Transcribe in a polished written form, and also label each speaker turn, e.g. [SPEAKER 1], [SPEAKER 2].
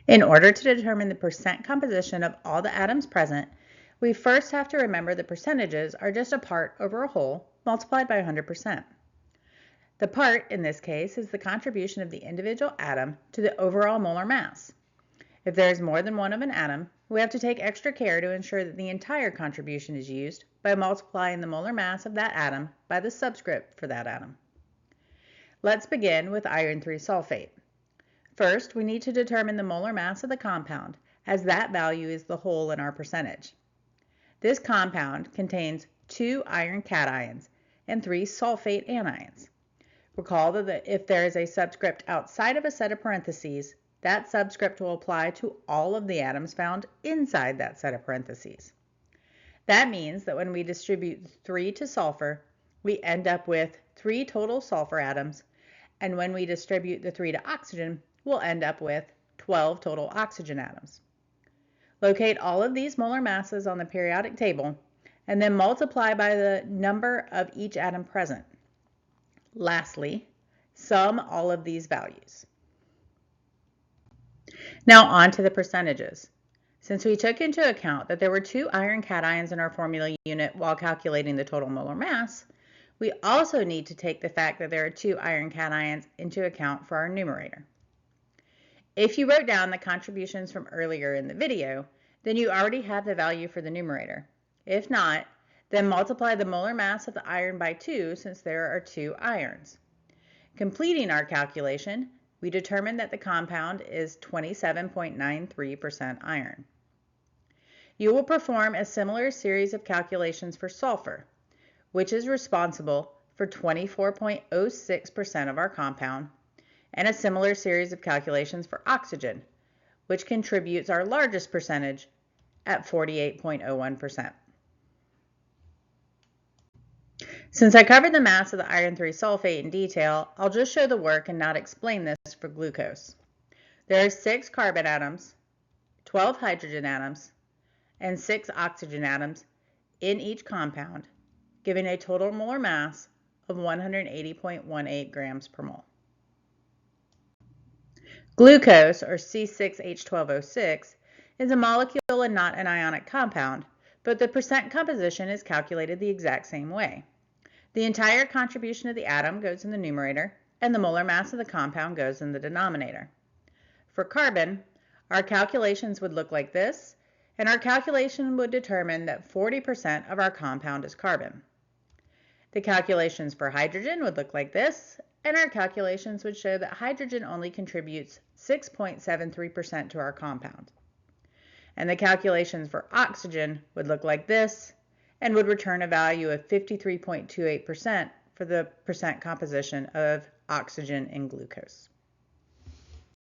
[SPEAKER 1] In order to determine the percent composition of all the atoms present, we first have to remember the percentages are just a part over a whole multiplied by 100%. The part, in this case, is the contribution of the individual atom to the overall molar mass. If there is more than one of an atom, we have to take extra care to ensure that the entire contribution is used by multiplying the molar mass of that atom by the subscript for that atom. Let's begin with iron 3 sulfate. First, we need to determine the molar mass of the compound, as that value is the whole in our percentage. This compound contains 2 iron cations and 3 sulfate anions. Recall that if there is a subscript outside of a set of parentheses, that subscript will apply to all of the atoms found inside that set of parentheses. That means that when we distribute 3 to sulfur, we end up with 3 total sulfur atoms, and when we distribute the 3 to oxygen, we'll end up with 12 total oxygen atoms. Locate all of these molar masses on the periodic table, and then multiply by the number of each atom present. Lastly, sum all of these values. Now on to the percentages. Since we took into account that there were 2 iron cations in our formula unit while calculating the total molar mass, we also need to take the fact that there are 2 iron cations into account for our numerator. If you wrote down the contributions from earlier in the video, then you already have the value for the numerator. If not, then multiply the molar mass of the iron by 2 since there are 2 irons. Completing our calculation, we determine that the compound is 27.93% iron. You will perform a similar series of calculations for sulfur, which is responsible for 24.06% of our compound, and a similar series of calculations for oxygen, which contributes our largest percentage at 48.01%. Since I covered the mass of the iron 3 sulfate in detail, I'll just show the work and not explain this for glucose. There are 6 carbon atoms, 12 hydrogen atoms, and 6 oxygen atoms in each compound, giving a total molar mass of 180.18 grams per mole. Glucose, or C6H12O6, is a molecule and not an ionic compound, but the percent composition is calculated the exact same way. The entire contribution of the atom goes in the numerator, and the molar mass of the compound goes in the denominator. For carbon, our calculations would look like this, and our calculation would determine that 40% of our compound is carbon. The calculations for hydrogen would look like this, and our calculations would show that hydrogen only contributes 6.73% to our compound. And the calculations for oxygen would look like this, and would return a value of 53.28% for the percent composition of oxygen in glucose.